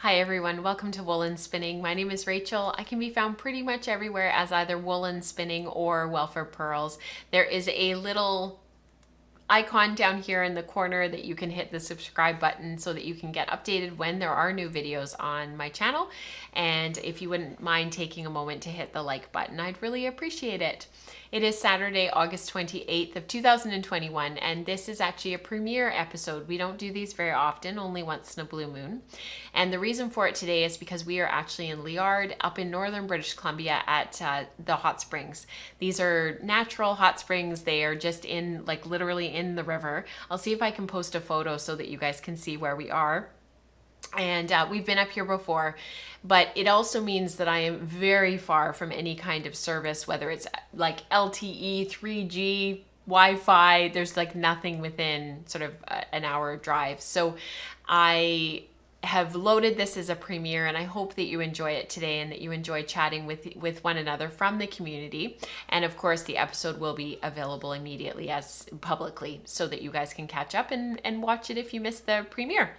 Hi everyone, welcome to Woolen Spinning. My name is Rachel. I can be found pretty much everywhere as either Woolen Spinning or Welfare Pearls. There is a little icon down here in the corner that you can hit the subscribe button so that you can get updated when there are new videos on my channel. And if you wouldn't mind taking a moment to hit the like button, I'd really appreciate it. It is Saturday, August 28th of 2021, and this is actually a premiere episode. We don't do these very often, only once in a blue moon. And the reason for it today is because we are actually in Liard, up in northern British Columbia at the hot springs. These are natural hot springs. They are just in, like, literally in the river. I'll see if I can post a photo so that you guys can see where we are. And we've been up here before, but it also means that I am very far from any kind of service, whether it's like LTE, 3G, Wi-Fi. There's like nothing within sort of an hour drive. So I have loaded this as a premiere, and I hope that you enjoy it today and that you enjoy chatting with one another from the community. And of course, the episode will be available immediately as publicly so that you guys can catch up and watch it if you missed the premiere.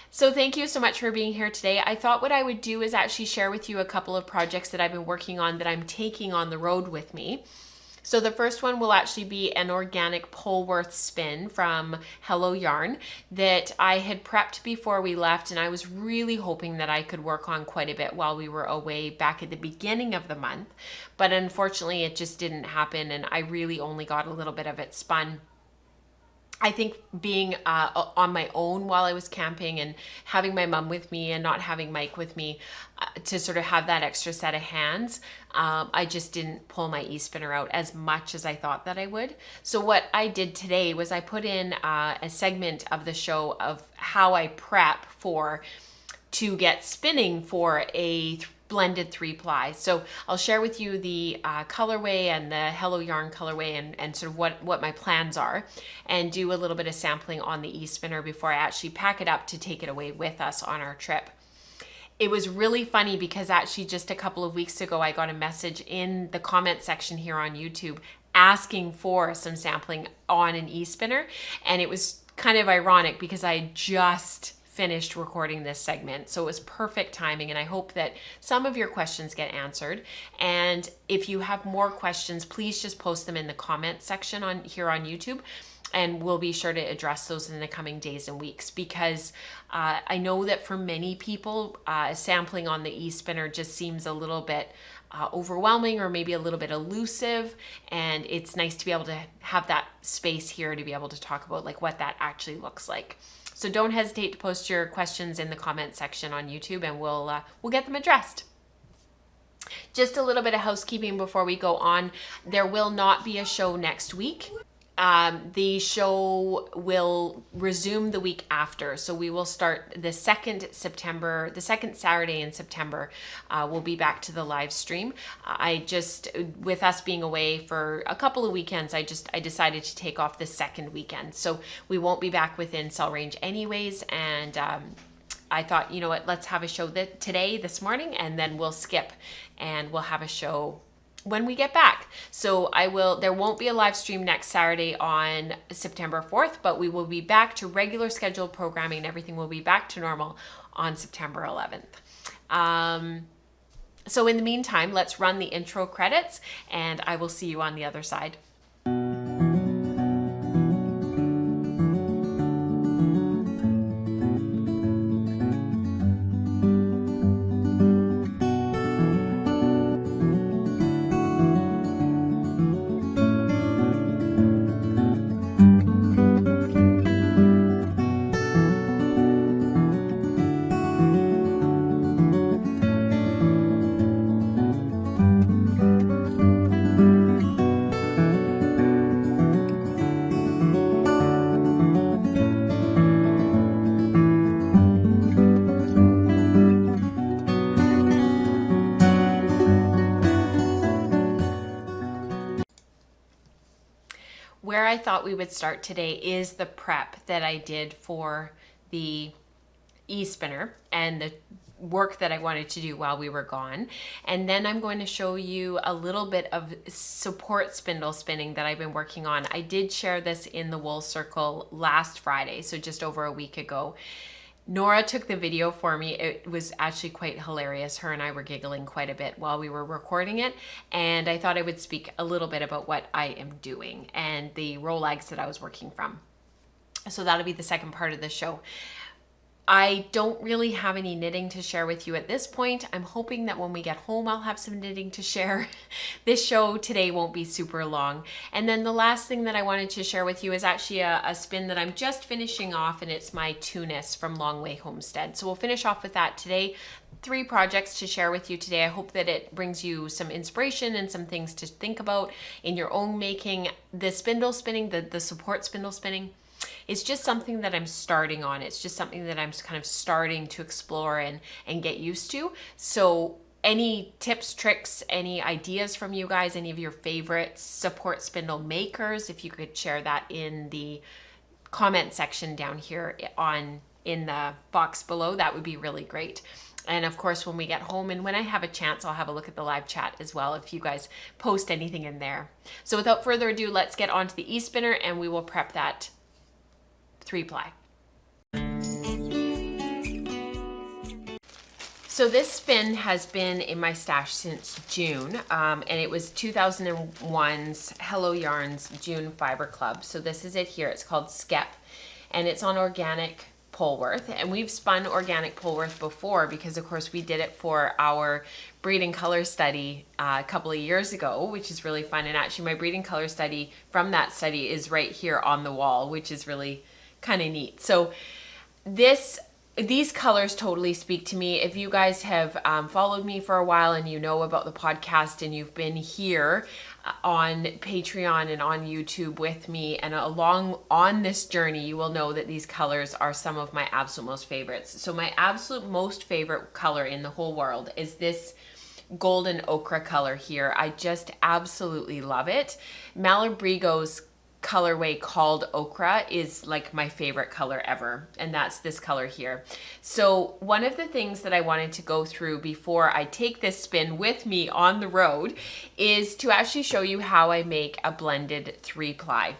So thank you so much for being here today. I thought what I would do is actually share with you a couple of projects that I've been working on that I'm taking on the road with me. So the first one will actually be an organic Polworth spin from Hello Yarn that I had prepped before we left, and I was really hoping that I could work on quite a bit while we were away back at the beginning of the month. But unfortunately, it just didn't happen, and I really only got a little bit of it spun. I think being on my own while I was camping and having my mom with me and not having Mike with me to sort of have that extra set of hands, I just didn't pull my e-spinner out as much as I thought that I would. So what I did today was I put in a segment of the show of how I prep to get spinning for a blended 3-ply. So I'll share with you the colorway and the Hello Yarn colorway and sort of what my plans are, and do a little bit of sampling on the e-spinner before I actually pack it up to take it away with us on our trip. It was really funny because actually just a couple of weeks ago I got a message in the comment section here on YouTube asking for some sampling on an e-spinner, and it was kind of ironic because I just finished recording this segment. So it was perfect timing, and I hope that some of your questions get answered. And if you have more questions, please just post them in the comment section here on YouTube, and we'll be sure to address those in the coming days and weeks, because I know that for many people, sampling on the e-spinner just seems a little bit overwhelming or maybe a little bit elusive, and it's nice to be able to have that space here to be able to talk about like what that actually looks like. So don't hesitate to post your questions in the comment section on YouTube, and we'll get them addressed. Just a little bit of housekeeping before we go on. There will not be a show next week. The show will resume the week after. So we will start the second Saturday in September. We'll be back to the live stream. With us being away for a couple of weekends, I decided to take off the second weekend. So we won't be back within cell range anyways. And I thought, you know what, let's have a show this morning, and then we'll skip and we'll have a show when we get back. So there won't be a live stream next Saturday on September 4th, but we will be back to regular scheduled programming, and everything will be back to normal on September 11th. So in the meantime, let's run the intro credits, and I will see you on the other side. Where I thought we would start today is the prep that I did for the e-spinner and the work that I wanted to do while we were gone. And then I'm going to show you a little bit of support spindle spinning that I've been working on. I did share this in the Wool Circle last Friday, so just over a week ago. Nora took the video for me. It was actually quite hilarious. Her and I were giggling quite a bit while we were recording it. And I thought I would speak a little bit about what I am doing and the roll legs that I was working from. So that'll be the second part of the show. I don't really have any knitting to share with you at this point. I'm hoping that when we get home, I'll have some knitting to share. This show today won't be super long. And then the last thing that I wanted to share with you is actually a spin that I'm just finishing off, and it's my WnS from Long Way Homestead. So we'll finish off with that today. 3 projects to share with you today. I hope that it brings you some inspiration and some things to think about in your own making. The spindle spinning, the support spindle spinning, it's just something that I'm starting on. It's just something that I'm kind of starting to explore and get used to. So any tips, tricks, any ideas from you guys, any of your favorite support spindle makers, if you could share that in the comment section down here in the box below, that would be really great. And of course, when we get home and when I have a chance, I'll have a look at the live chat as well if you guys post anything in there. So without further ado, let's get on to the e-spinner and we will prep that 3-ply. So this spin has been in my stash since June, and it was 2001's Hello Yarns June Fiber Club. So this is it here. It's called Skep, and it's on organic Polworth. And we've spun organic Polworth before because, of course, we did it for our breed and color study a couple of years ago, which is really fun. And actually, my breed and color study from that study is right here on the wall, which is really kind of neat. So these colors totally speak to me. If you guys have followed me for a while and you know about the podcast and you've been here on Patreon and on YouTube with me and along on this journey, you will know that these colors are some of my absolute most favorites. So my absolute most favorite color in the whole world is this golden ochre color here. I just absolutely love it. Malabrigo's colorway called Ochre is like my favorite color ever, and that's this color here. So one of the things that I wanted to go through before I take this spin with me on the road is to actually show you how I make a blended 3-ply.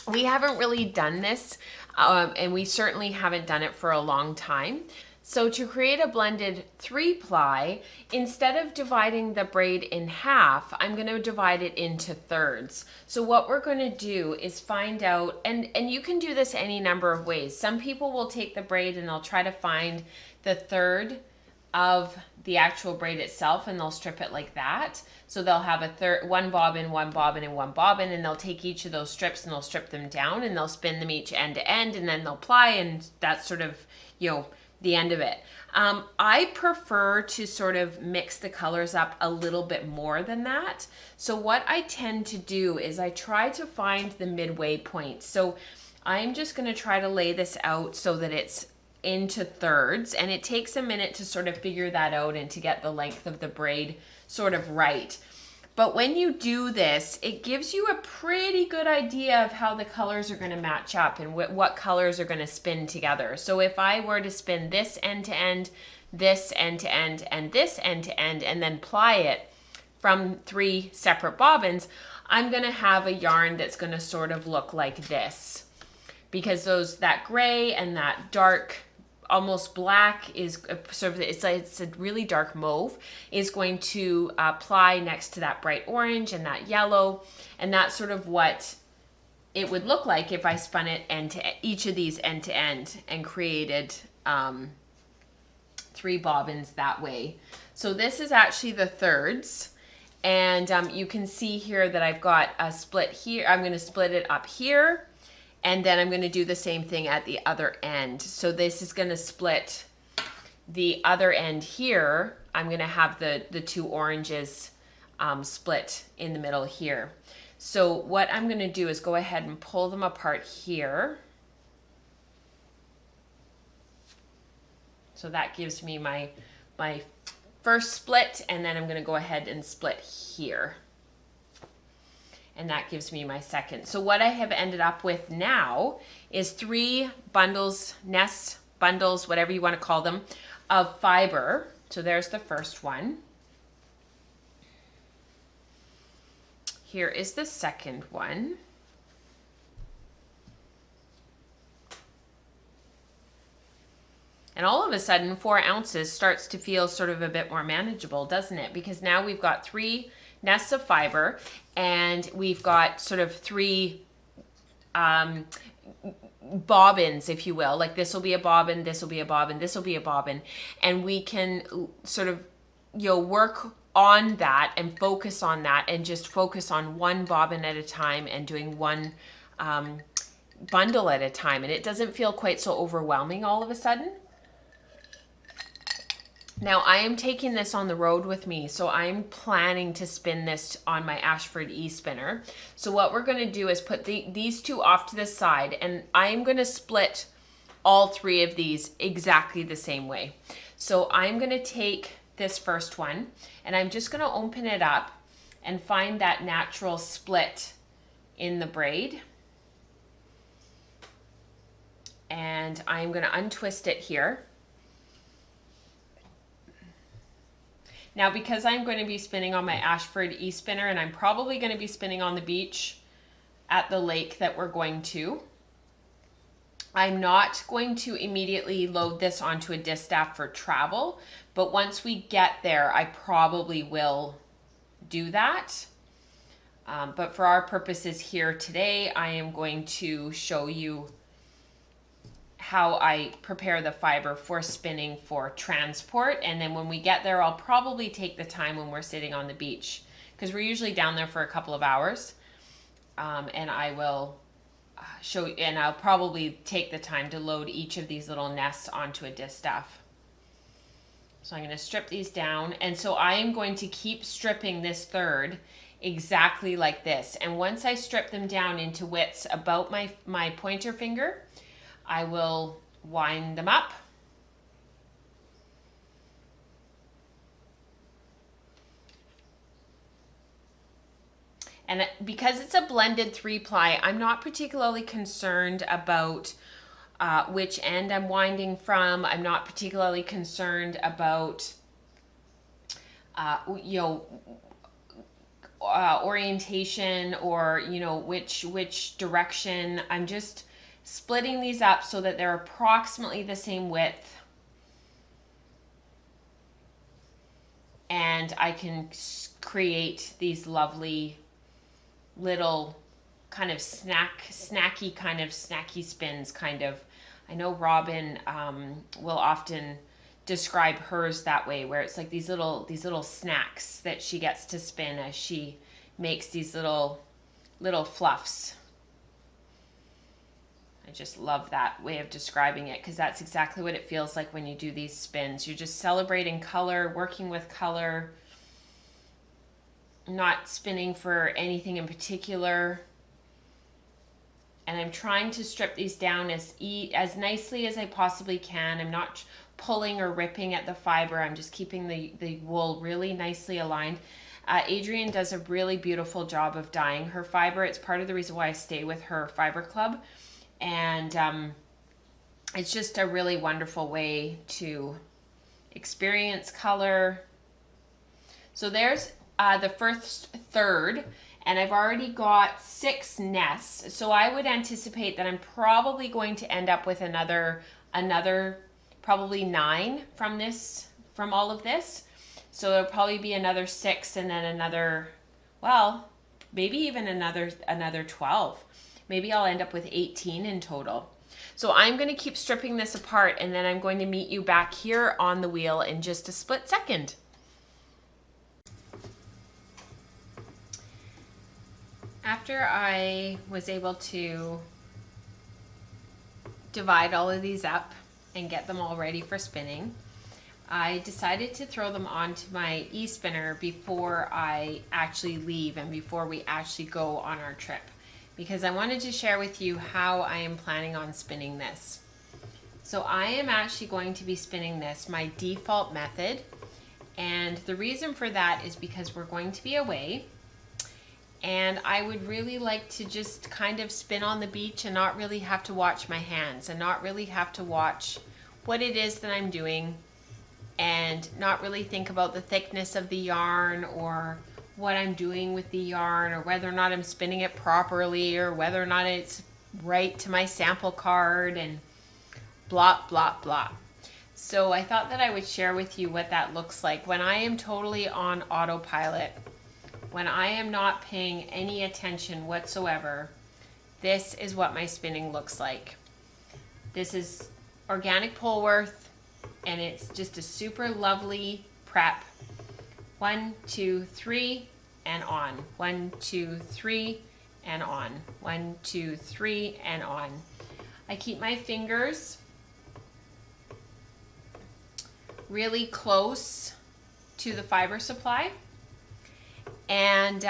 We haven't really done this, and we certainly haven't done it for a long time. So to create a blended 3-ply, instead of dividing the braid in half, I'm going to divide it into thirds. So what we're going to do is find out, and you can do this any number of ways. Some people will take the braid and they'll try to find the third of the actual braid itself and they'll strip it like that. So they'll have one bobbin, one bobbin, and one bobbin, and they'll take each of those strips and they'll strip them down and they'll spin them each end to end, and then they'll ply, and that's sort of, the end of it. I prefer to sort of mix the colors up a little bit more than that. So what I tend to do is I try to find the midway point. So I'm just going to try to lay this out so that it's into thirds, and it takes a minute to sort of figure that out and to get the length of the braid sort of right. But when you do this, it gives you a pretty good idea of how the colors are going to match up and what colors are going to spin together. So if I were to spin this end to end, this end to end, and this end to end, and then ply it from 3 separate bobbins, I'm going to have a yarn that's going to sort of look like this. Because that gray and that dark almost black is sort of, it's a really dark mauve, is going to ply next to that bright orange and that yellow, and that's sort of what it would look like if I spun it each of these end to end and created 3 bobbins that way. So this is actually the thirds, and you can see here that I've got a split here. I'm going to split it up here, and then I'm going to do the same thing at the other end. So this is going to split the other end here. I'm going to have the 2 oranges split in the middle here. So what I'm going to do is go ahead and pull them apart here. So that gives me my first split, and then I'm going to go ahead and split here. And that gives me my second. So what I have ended up with now is 3 bundles, nests, bundles, whatever you want to call them, of fiber. So there's the first one. Here is the second one. And all of a sudden 4 ounces starts to feel sort of a bit more manageable, doesn't it? Because now we've got 3 nests of fiber, and we've got sort of 3 bobbins, if you will. Like this will be a bobbin, this will be a bobbin, this will be a bobbin, and we can sort of, you know, work on that and focus on that, and just focus on one bobbin at a time and doing one bundle at a time, and it doesn't feel quite so overwhelming all of a sudden. Now I am taking this on the road with me, so I'm planning to spin this on my Ashford e-spinner. So what we're going to do is put these 2 off to the side, and I'm going to split all 3 of these exactly the same way. So I'm going to take this first one, and I'm just going to open it up and find that natural split in the braid. And I'm going to untwist it here. Now, because I'm going to be spinning on my Ashford e-spinner, and I'm probably going to be spinning on the beach at the lake that we're going to, I'm not going to immediately load this onto a distaff for travel, but once we get there, I probably will do that. But for our purposes here today, I am going to show you how I prepare the fiber for spinning for transport. And then when we get there, I'll probably take the time when we're sitting on the beach, because we're usually down there for a couple of hours. And I will show you, and I'll probably take the time to load each of these little nests onto a distaff. So I'm going to strip these down. And so I am going to keep stripping this third exactly like this. And once I strip them down into widths about my pointer finger, I will wind them up. And because it's a blended 3-ply, I'm not particularly concerned about which end I'm winding from. I'm not particularly concerned about orientation, or which direction. I'm just splitting these up so that they're approximately the same width, and I can create these lovely little kind of snacky spins kind of. I know Robin will often describe hers that way, where it's like these little snacks that she gets to spin as she makes these little fluffs. I just love that way of describing it, because that's exactly what it feels like when you do these spins. You're just celebrating color, working with color, not spinning for anything in particular. And I'm trying to strip these down as nicely as I possibly can. I'm not pulling or ripping at the fiber. I'm just keeping the wool really nicely aligned. Adrienne does a really beautiful job of dyeing her fiber. It's part of the reason why I stay with her fiber club. And it's just a really wonderful way to experience color. So there's the first third, and I've already got 6 nests. So I would anticipate that I'm probably going to end up with another probably 9 from all of this. So there'll probably be another 6, and then another, well, maybe even another 12. Maybe I'll end up with 18 in total. So I'm going to keep stripping this apart, and then I'm going to meet you back here on the wheel in just a split second. After I was able to divide all of these up and get them all ready for spinning, I decided to throw them onto my e-spinner before I actually leave and before we actually go on our trip, because I wanted to share with you how I am planning on spinning this. So I am actually going to be spinning this my default method, and the reason for that is because we're going to be away, and I would really like to just kind of spin on the beach and not really have to watch my hands, and not really have to watch what it is that I'm doing, and not really think about the thickness of the yarn or what I'm doing with the yarn, or whether or not I'm spinning it properly, or whether or not it's right to my sample card, and blah, blah, blah. So I thought that I would share with you what that looks like when I am totally on autopilot, when I am not paying any attention whatsoever. This is what my spinning looks like. This is organic Polworth, and it's just a super lovely prep. 1, 2, 3, and on. 1, 2, 3, and on. 1, 2, 3, and on. I keep my fingers really close to the fiber supply, and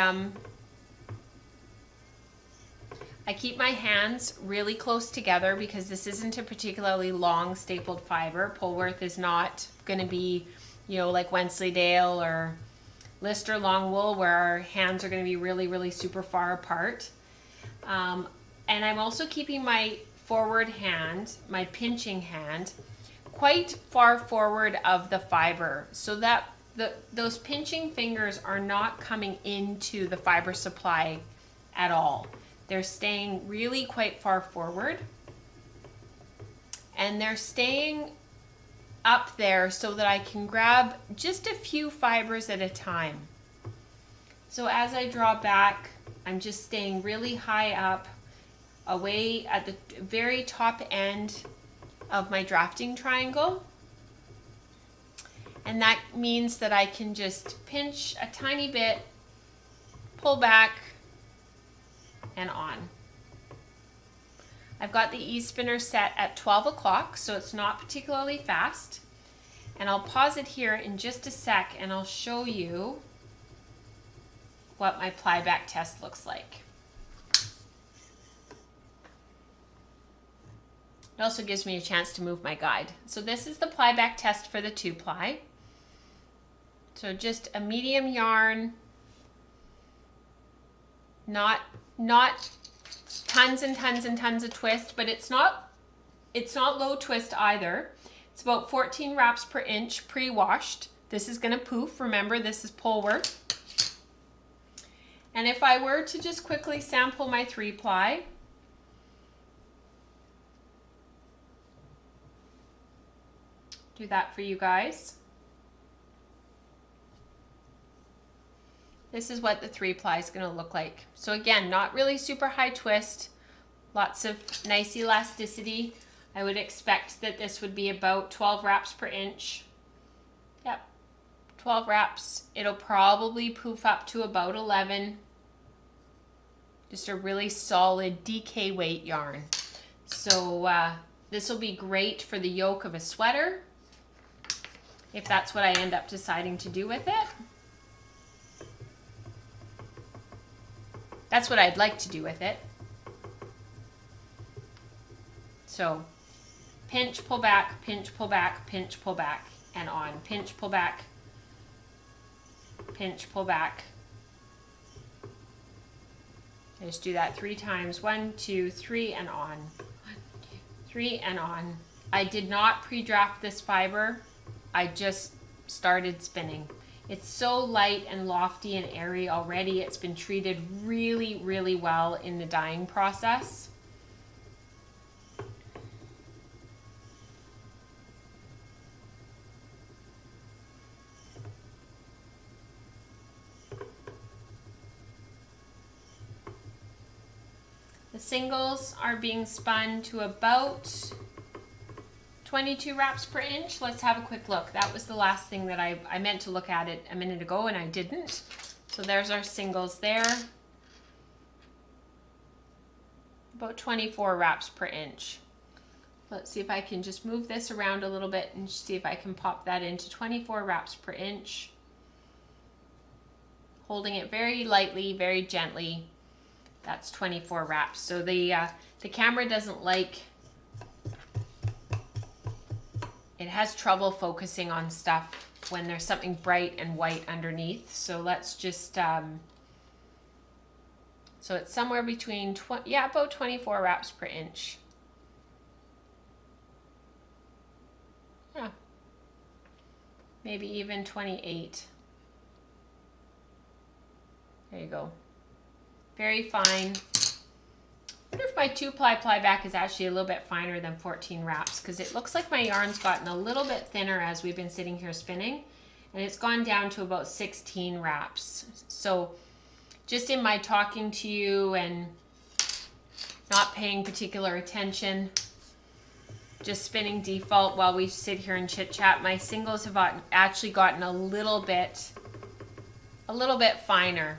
I keep my hands really close together because this isn't a particularly long stapled fiber. Polworth is not going to be, you know, like Wensleydale or Lister long wool where our hands are going to be really, really super far apart. And I'm also keeping my forward hand, my pinching hand, quite far forward of the fiber so that those pinching fingers are not coming into the fiber supply at all. They're staying really quite far forward, and they're staying up there so that I can grab just a few fibers at a time. So as I draw back, I'm just staying really high up, away at the very top end of my drafting triangle. And that means that I can just pinch a tiny bit, pull back, and on. I've got the E-spinner set at 12 o'clock, so it's not particularly fast. And I'll pause it here in just a sec, and I'll show you what my ply-back test looks like. It also gives me a chance to move my guide. So this is the ply-back test for the 2-ply. So just a medium yarn, not tons and tons and tons of twist, but it's not low twist either. It's about 14 wraps per inch pre-washed. This is going to poof. Remember, this is Polworth. And if I were to just quickly sample my 3-ply, do that for you guys. This is what the 3-ply is going to look like. So again, not really super high twist, lots of nice elasticity. I would expect that this would be about 12 wraps per inch. Yep, 12 wraps. It'll probably poof up to about 11. Just a really solid DK weight yarn. So this will be great for the yoke of a sweater, if that's what I end up deciding to do with it. That's what I'd like to do with it. So pinch, pull back, pinch, pull back, pinch, pull back, and on. Pinch, pull back, pinch, pull back. I just do that 3 times. 1, 2, 3, and on. 1, 2, 3, and on. I did not pre-draft this fiber. I just started spinning. It's so light and lofty and airy already. It's been treated really, really well in the dyeing process. The singles are being spun to about 22 wraps per inch. Let's have a quick look. That was the last thing that I meant to look at it a minute ago and I didn't. So there's our singles there. About 24 wraps per inch. Let's see if I can just move this around a little bit and see if I can pop that into 24 wraps per inch. Holding it very lightly, very gently. That's 24 wraps. So the camera doesn't like, it has trouble focusing on stuff when there's something bright and white underneath. So let's just, so it's somewhere between, about 24 wraps per inch. Yeah, maybe even 28. There you go. Very fine, wonder if my 2-ply ply back is actually a little bit finer than 14 wraps, because it looks like my yarn's gotten a little bit thinner as we've been sitting here spinning, and it's gone down to about 16 wraps. So just in my talking to you and not paying particular attention, just spinning default while we sit here and chit chat, my singles have actually gotten a little bit finer.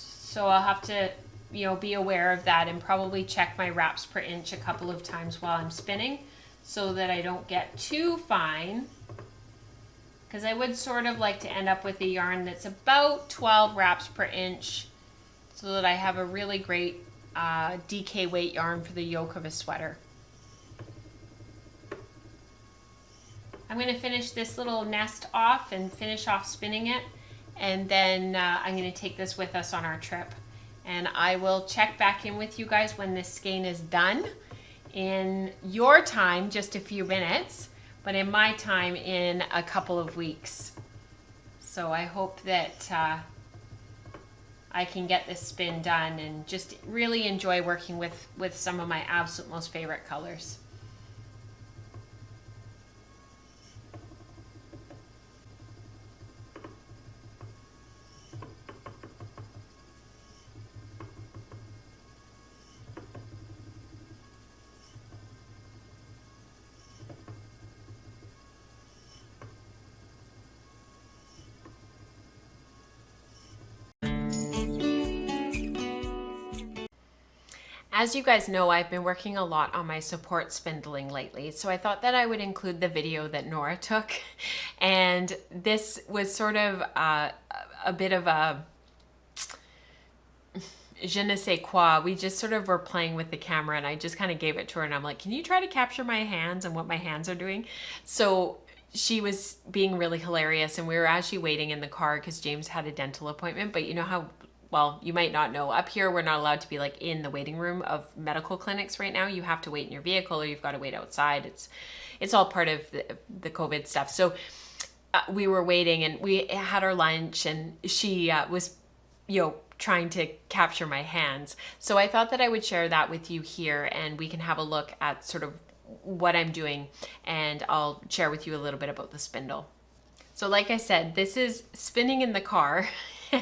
So I'll have to, be aware of that and probably check my wraps per inch a couple of times while I'm spinning so that I don't get too fine. Because I would sort of like to end up with a yarn that's about 12 wraps per inch so that I have a really great DK weight yarn for the yoke of a sweater. I'm going to finish this little nest off and finish off spinning it, and then I'm going to take this with us on our trip. And I will check back in with you guys when this skein is done. In your time, just a few minutes, but in my time, in a couple of weeks. So I hope that I can get this spin done and just really enjoy working with some of my absolute most favorite colors. As you guys know, I've been working a lot on my support spindling lately, so I thought that I would include the video that Nora took. And this was sort of a bit of a je ne sais quoi. We just sort of were playing with the camera, and I just kind of gave it to her, and I'm like, can you try to capture my hands and what my hands are doing? So she was being really hilarious, and we were actually waiting in the car because James had a dental appointment. But you know how, well, you might not know, up here we're not allowed to be like in the waiting room of medical clinics right now. You have to wait in your vehicle, or you've got to wait outside. It's all part of the COVID stuff. So we were waiting, and we had our lunch, and she was, trying to capture my hands. So I thought that I would share that with you here, and we can have a look at sort of what I'm doing, and I'll share with you a little bit about the spindle. So like I said, this is spinning in the car,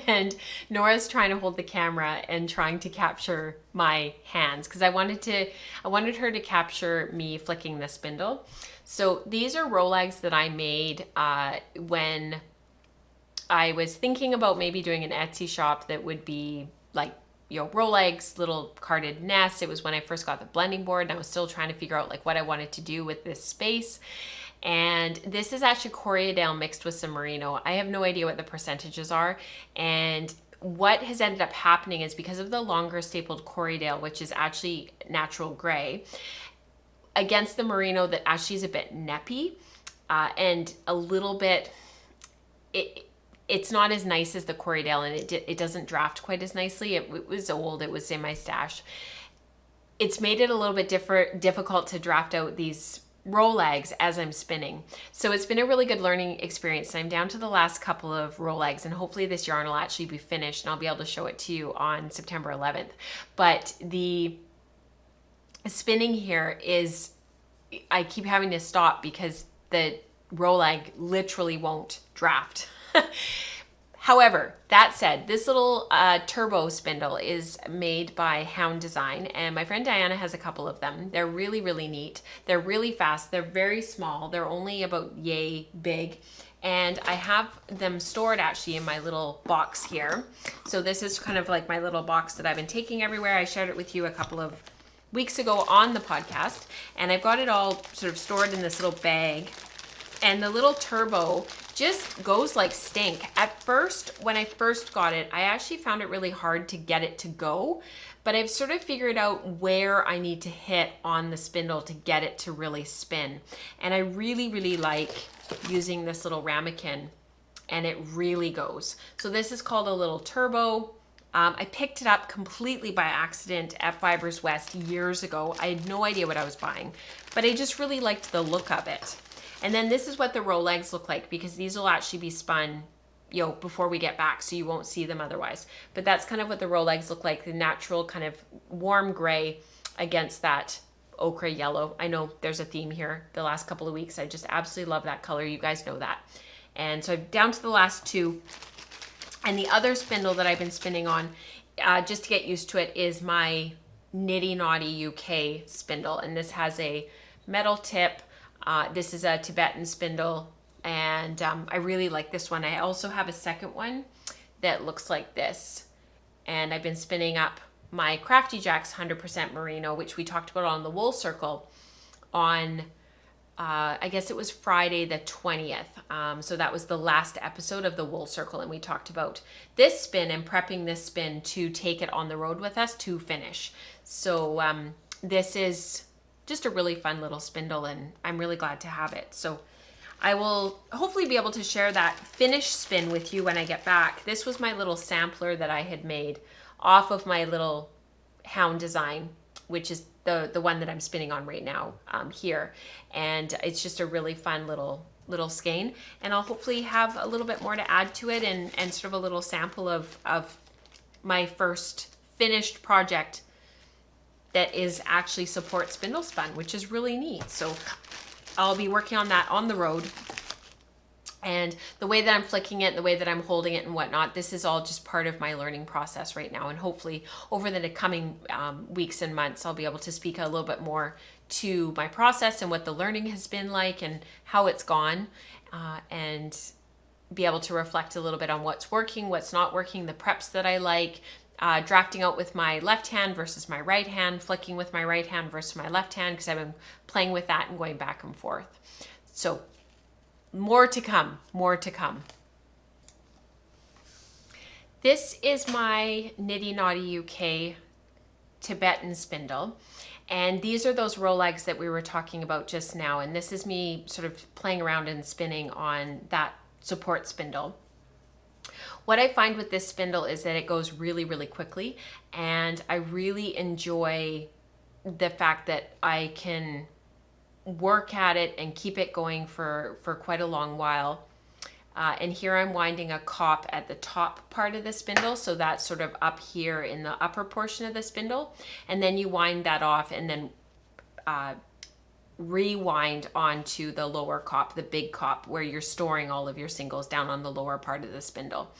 and Nora's trying to hold the camera and trying to capture my hands, because I wanted her to capture me flicking the spindle. So these are Rolegs that I made when I was thinking about maybe doing an Etsy shop that would be like, Rolegs, little carded nests. It was when I first got the blending board, and I was still trying to figure out like what I wanted to do with this space. And this is actually Corriedale mixed with some merino. I have no idea what the percentages are. And what has ended up happening is, because of the longer stapled Corriedale, which is actually natural gray, against the merino that actually is a bit neppy and a little bit, it's not as nice as the Corriedale, and it doesn't draft quite as nicely. It was old, it was in my stash. It's made it a little bit difficult to draft out these Rolegs as I'm spinning. So it's been a really good learning experience, and I'm down to the last couple of Rolegs, and hopefully this yarn will actually be finished and I'll be able to show it to you on September 11th. But the spinning here is, I keep having to stop because the Roleg literally won't draft. However, that said, this little turbo spindle is made by Hound Design, and my friend Diana has a couple of them. They're really, really neat. They're really fast. They're very small. They're only about yay big, and I have them stored actually in my little box here. So this is kind of like my little box that I've been taking everywhere. I shared it with you a couple of weeks ago on the podcast, and I've got it all sort of stored in this little bag. And the little turbo just goes like stink. At first, when I first got it, I actually found it really hard to get it to go, but I've sort of figured out where I need to hit on the spindle to get it to really spin. And I really, really like using this little ramekin, and it really goes. So this is called a little turbo. I picked it up completely by accident at Fibers West years ago. I had no idea what I was buying, but I just really liked the look of it. And then this is what the Rolegs look like, because these will actually be spun, before we get back, so you won't see them otherwise. But that's kind of what the row legs look like, the natural kind of warm gray against that ochre yellow. I know there's a theme here the last couple of weeks. I just absolutely love that color. You guys know that. And so I'm down to the last two. And the other spindle that I've been spinning on, just to get used to it, is my Nitty Naughty UK spindle. And this has a metal tip. This is a Tibetan spindle. And I really like this one. I also have a second one that looks like this. And I've been spinning up my Crafty Jacks 100% Merino, which we talked about on the Wool Circle on, I guess it was Friday the 20th. So that was the last episode of the Wool Circle, and we talked about this spin and prepping this spin to take it on the road with us to finish. So this is just a really fun little spindle, and I'm really glad to have it. So I will hopefully be able to share that finished spin with you when I get back. This was my little sampler that I had made off of my little hound design, which is the one that I'm spinning on right now here. And it's just a really fun little skein. And I'll hopefully have a little bit more to add to it, and sort of a little sample of my first finished project that is actually support spindle spun, which is really neat. So I'll be working on that on the road. And the way that I'm flicking it, the way that I'm holding it and whatnot, this is all just part of my learning process right now. And hopefully over the coming weeks and months, I'll be able to speak a little bit more to my process and what the learning has been like and how it's gone, and be able to reflect a little bit on what's working, what's not working, the preps that I like, drafting out with my left hand versus my right hand, flicking with my right hand versus my left hand, because I've been playing with that and going back and forth. So more to come, more to come. This is my Nitty Naughty UK Tibetan spindle. And these are those row legs that we were talking about just now. And this is me sort of playing around and spinning on that support spindle. What I find with this spindle is that it goes really, really quickly. And I really enjoy the fact that I can work at it and keep it going for quite a long while. And here I'm winding a cop at the top part of the spindle, so that's sort of up here in the upper portion of the spindle, and then you wind that off and then rewind onto the lower cop, the big cop, where you're storing all of your singles down on the lower part of the spindle.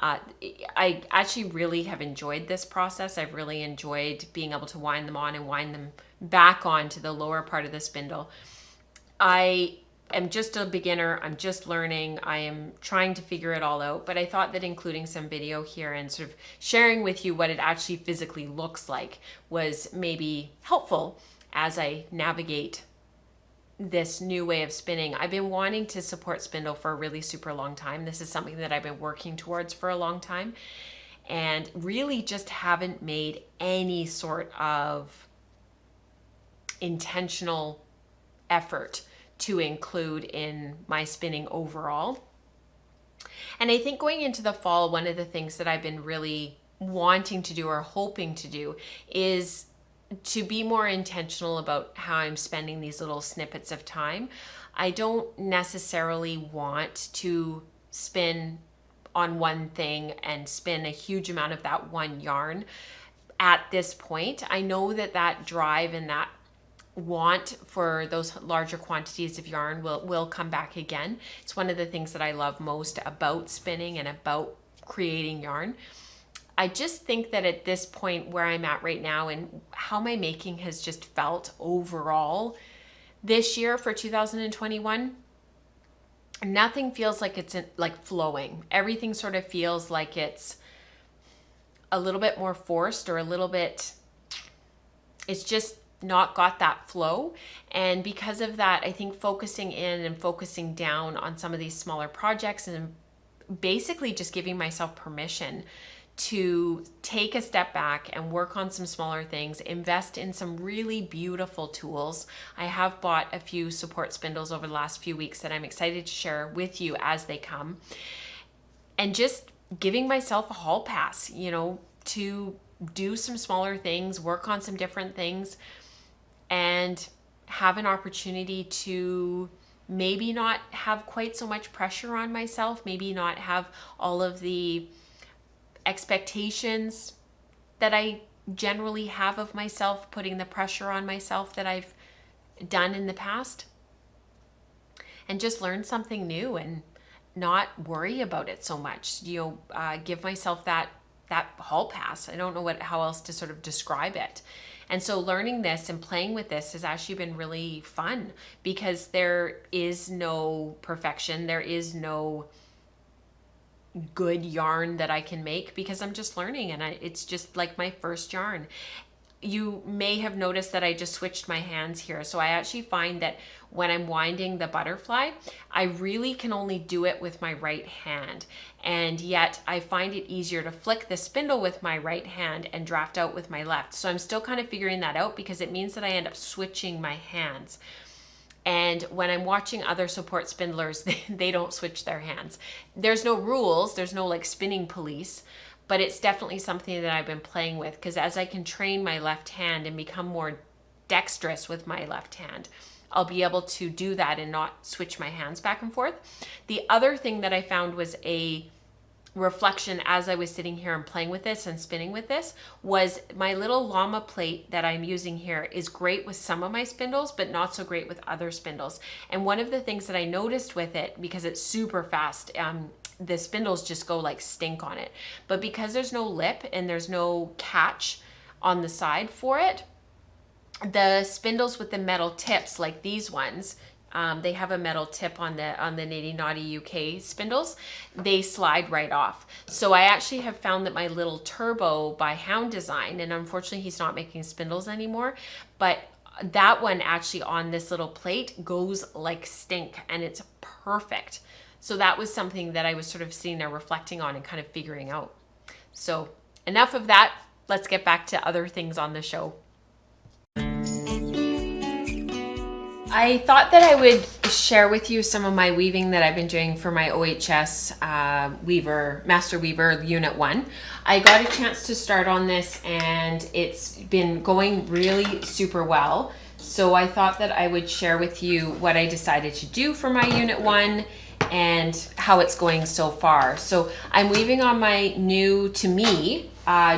I actually really have enjoyed this process. I've really enjoyed being able to wind them on and wind them back onto the lower part of the spindle. I am just a beginner. I'm just learning. I am trying to figure it all out, but I thought that including some video here and sort of sharing with you what it actually physically looks like was maybe helpful as I navigate this new way of spinning. I've been wanting to support spindle for a really super long time. This is something that I've been working towards for a long time, and really just haven't made any sort of intentional effort to include in my spinning overall. And I think going into the fall, one of the things that I've been really wanting to do or hoping to do is to be more intentional about how I'm spending these little snippets of time. I don't necessarily want to spin on one thing and spin a huge amount of that one yarn at this point. I know that that drive and that want for those larger quantities of yarn will come back again. It's one of the things that I love most about spinning and about creating yarn. I just think that at this point where I'm at right now and how my making has just felt overall this year for 2021, nothing feels like it's like flowing. Everything sort of feels like it's a little bit more forced, or a little bit, it's just not got that flow. And because of that, I think focusing in and focusing down on some of these smaller projects and basically just giving myself permission to take a step back and work on some smaller things, invest in some really beautiful tools. I have bought a few support spindles over the last few weeks that I'm excited to share with you as they come, and just giving myself a hall pass, to do some smaller things, work on some different things, and have an opportunity to maybe not have quite so much pressure on myself, maybe not have all of the expectations that I generally have of myself, putting the pressure on myself that I've done in the past, and just learn something new and not worry about it so much. Give myself that hall pass. I don't know how else to sort of describe it. And so learning this and playing with this has actually been really fun, because there is no perfection. There is no good yarn that I can make, because I'm just learning, and it's just like my first yarn. You may have noticed that I just switched my hands here. So I actually find that when I'm winding the butterfly, I really can only do it with my right hand. And yet I find it easier to flick the spindle with my right hand and draft out with my left. So I'm still kind of figuring that out, because it means that I end up switching my hands. And when I'm watching other support spindlers, they don't switch their hands. There's no rules, there's no like spinning police, but it's definitely something that I've been playing with, because as I can train my left hand and become more dexterous with my left hand, I'll be able to do that and not switch my hands back and forth. The other thing that I found was a reflection as I was sitting here and playing with this and spinning with this, was my little llama plate that I'm using here is great with some of my spindles, but not so great with other spindles. And one of the things that I noticed with it, because it's super fast, the spindles just go like stink on it. But because there's no lip and there's no catch on the side for it, the spindles with the metal tips, like these ones, they have a metal tip on the Nitty Naughty UK spindles. They slide right off. So I actually have found that my little Turbo by Hound Design, and unfortunately he's not making spindles anymore, but that one actually on this little plate goes like stink, and it's perfect. So that was something that I was sort of sitting there reflecting on and kind of figuring out. So enough of that. Let's get back to other things on the show. I thought that I would share with you some of my weaving that I've been doing for my OHS Master Weaver Unit 1. I got a chance to start on this, and it's been going really super well. So I thought that I would share with you what I decided to do for my Unit 1 and how it's going so far. So I'm weaving on my new, to me,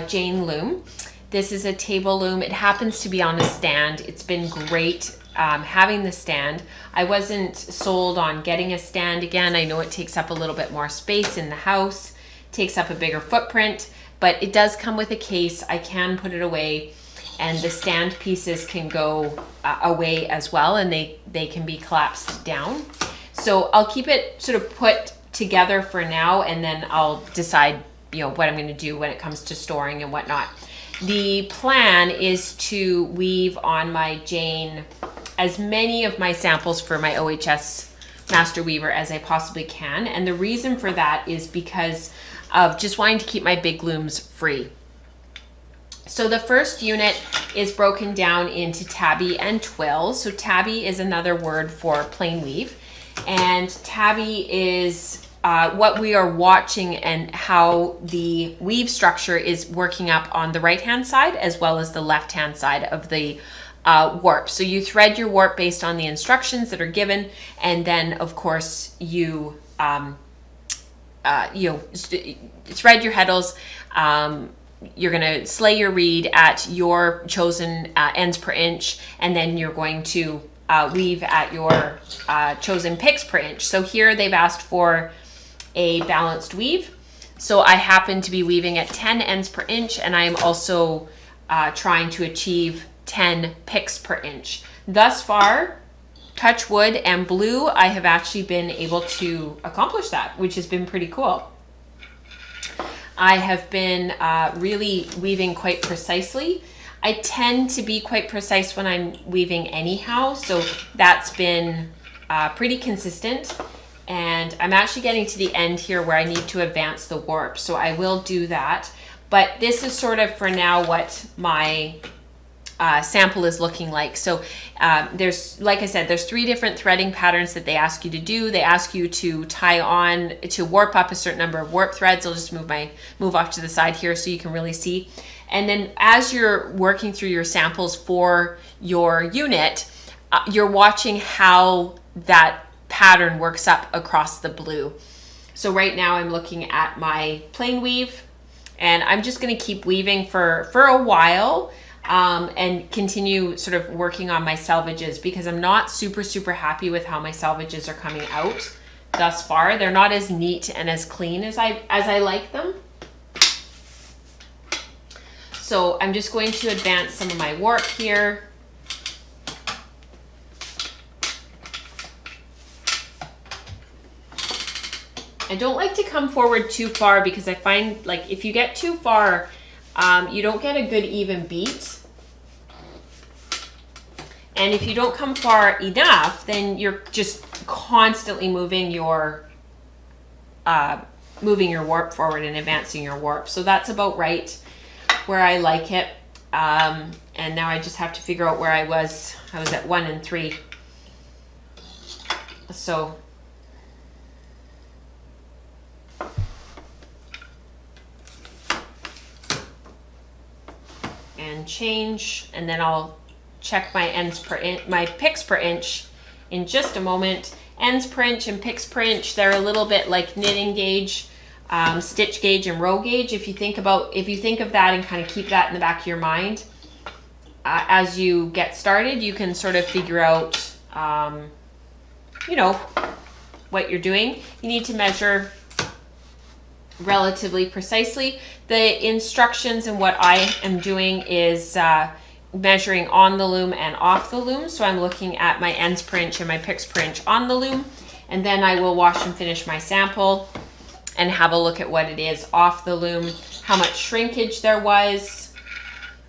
Jane loom. This is a table loom. It happens to be on a stand. It's been great having the stand. I wasn't sold on getting a stand again. I know it takes up a little bit more space in the house, takes up a bigger footprint, but it does come with a case. I can put it away, and the stand pieces can go away as well, and they can be collapsed down. So I'll keep it sort of put together for now, and then I'll decide, what I'm going to do when it comes to storing and whatnot. The plan is to weave on my Jane as many of my samples for my OHS Master Weaver as I possibly can. And the reason for that is because of just wanting to keep my big looms free. So the first unit is broken down into tabby and twill. So tabby is another word for plain weave. And tabby is what we are watching, and how the weave structure is working up on the right hand side as well as the left hand side of the warp. So you thread your warp based on the instructions that are given, and then of course you thread your heddles. You're going to slay your reed at your chosen ends per inch, and then you're going to weave at your chosen picks per inch. So here they've asked for a balanced weave. So I happen to be weaving at 10 ends per inch, and I'm also trying to achieve 10 picks per inch. Thus far, touch wood and blue, I have actually been able to accomplish that, which has been pretty cool. I have been really weaving quite precisely. I tend to be quite precise when I'm weaving anyhow, so that's been pretty consistent. And I'm actually getting to the end here where I need to advance the warp, so I will do that. But this is sort of for now what my sample is looking like. So there's, like I said, there's 3 different threading patterns that they ask you to do. They ask you to tie on, to warp up a certain number of warp threads. I'll just move off to the side here so you can really see. And then as you're working through your samples for your unit, you're watching how that pattern works up across the blue. So right now I'm looking at my plain weave, and I'm just going to keep weaving for a while and continue sort of working on my selvages, because I'm not super happy with how my selvages are coming out thus far. They're not as neat and as clean as I like them. So I'm just going to advance some of my warp here. I don't like to come forward too far, because I find like if you get too far, you don't get a good even beat. And if you don't come far enough, then you're just constantly moving your warp forward and advancing your warp. So that's about right where I like it. And now I just have to figure out where I was. I was at 1 and 3. So and change, and then I'll check my ends per inch, my picks per inch in just a moment. Ends per inch and picks per inch, they're a little bit like knitting gauge, stitch gauge and row gauge. If you think of that and kind of keep that in the back of your mind, as you get started, you can sort of figure out, you know, what you're doing. You need to measure relatively precisely. The instructions and what I am doing is measuring on the loom and off the loom. So I'm looking at my ends per inch and my picks per inch on the loom, and then I will wash and finish my sample and have a look at what it is off the loom, how much shrinkage there was,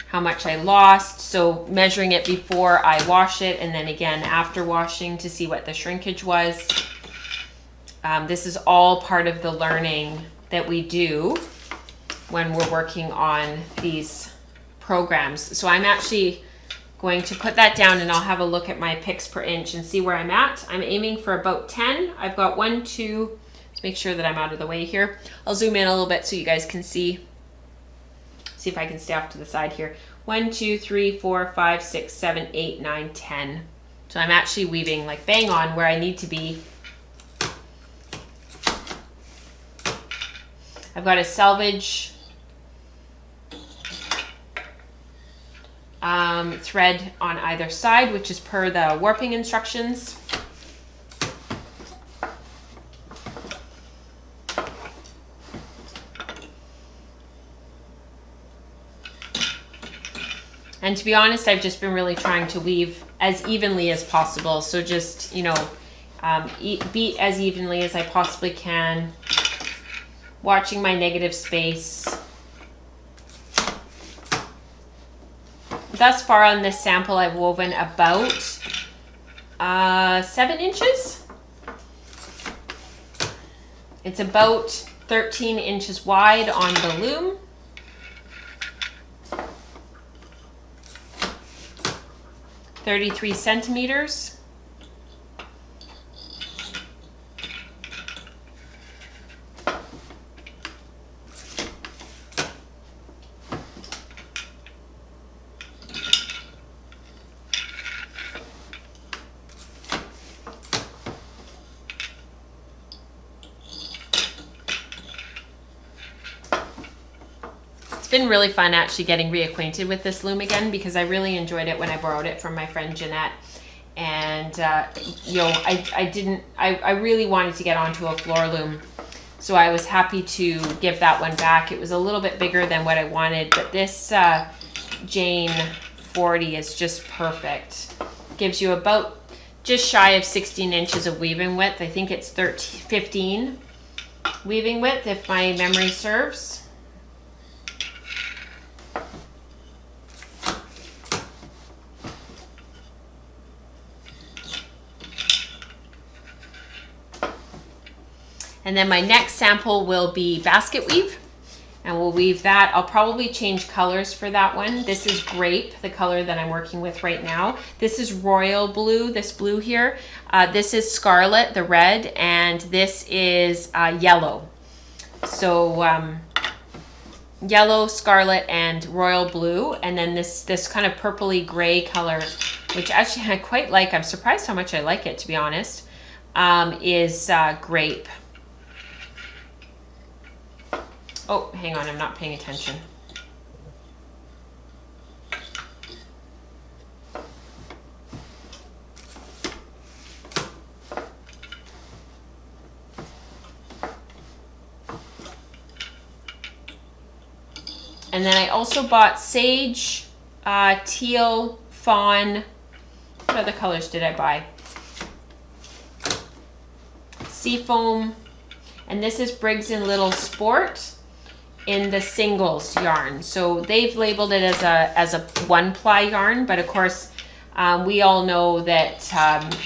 how much I lost. So measuring it before I wash it, and then again after washing to see what the shrinkage was. This is all part of the learning that we do when we're working on these programs. So I'm actually going to put that down, and I'll have a look at my picks per inch and see where I'm at. I'm aiming for about 10. I've got 1, 2, let's make sure that I'm out of the way here. I'll zoom in a little bit so you guys can see if I can stay off to the side here. 1, 2, 3, 4, 5, 6, 7, 8, 9, 10. So I'm actually weaving like bang on where I need to be. I've got a selvage thread on either side, which is per the warping instructions. And to be honest, I've just been really trying to weave as evenly as possible. So just, you know, beat as evenly as I possibly can, watching my negative space. Thus far on this sample, I've woven about 7 inches. It's about 13 inches wide on the loom. $33 centimeters. It's been really fun actually getting reacquainted with this loom again, because I really enjoyed it when I borrowed it from my friend Jeanette. And you know, I really wanted to get onto a floor loom, so I was happy to give that one back. It was a little bit bigger than what I wanted, but this Jane 40 is just perfect. Gives you about just shy of 16 inches of weaving width. I think it's 15 weaving width if my memory serves. And then my next sample will be basket weave, and we'll weave that. I'll probably change colors for that one. This is grape, the color that I'm working with right now. This is royal blue, this blue here. This is scarlet, the red, and this is yellow. So yellow, scarlet, and royal blue, and then this kind of purpley gray color, which actually I quite like. I'm surprised how much I like it, to be honest. is grape. Oh, hang on, I'm not paying attention. And then I also bought sage, teal, fawn. What other colors did I buy? Seafoam. And this is Briggs & Little Sport in the singles yarn. So they've labeled it as a 1-ply yarn, but of course we all know that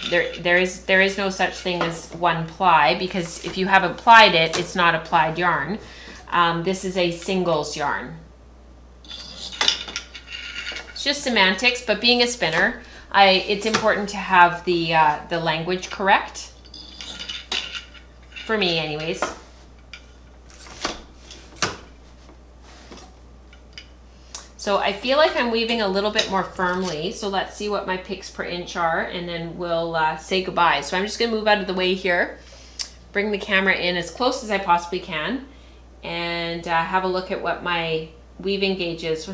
there is no such thing as 1-ply, because if you haven't plied it, it's not a plied yarn. This is a singles yarn. It's just semantics, but being a spinner, it's important to have the language correct. For me, anyways. So I feel like I'm weaving a little bit more firmly. So let's see what my picks per inch are, and then we'll say goodbye. So I'm just gonna move out of the way here, bring the camera in as close as I possibly can, and have a look at what my weaving gauge is.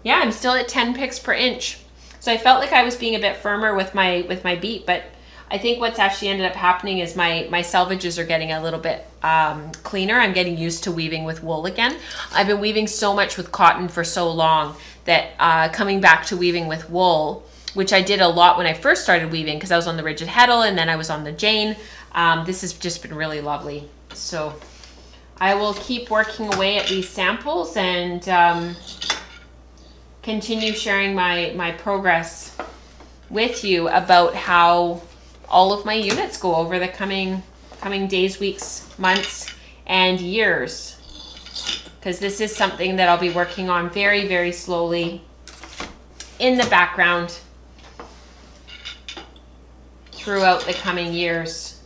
Yeah, I'm still at 10 picks per inch. So I felt like I was being a bit firmer with my beat, but I think what's actually ended up happening is my selvages are getting a little bit cleaner. I'm getting used to weaving with wool again. I've been weaving so much with cotton for so long that coming back to weaving with wool, which I did a lot when I first started weaving because I was on the rigid heddle and then I was on the Jane, this has just been really lovely. So I will keep working away at these samples and continue sharing my progress with you about how all of my units go over the coming days, weeks, months, and years. Because this is something that I'll be working on very, very slowly in the background throughout the coming years.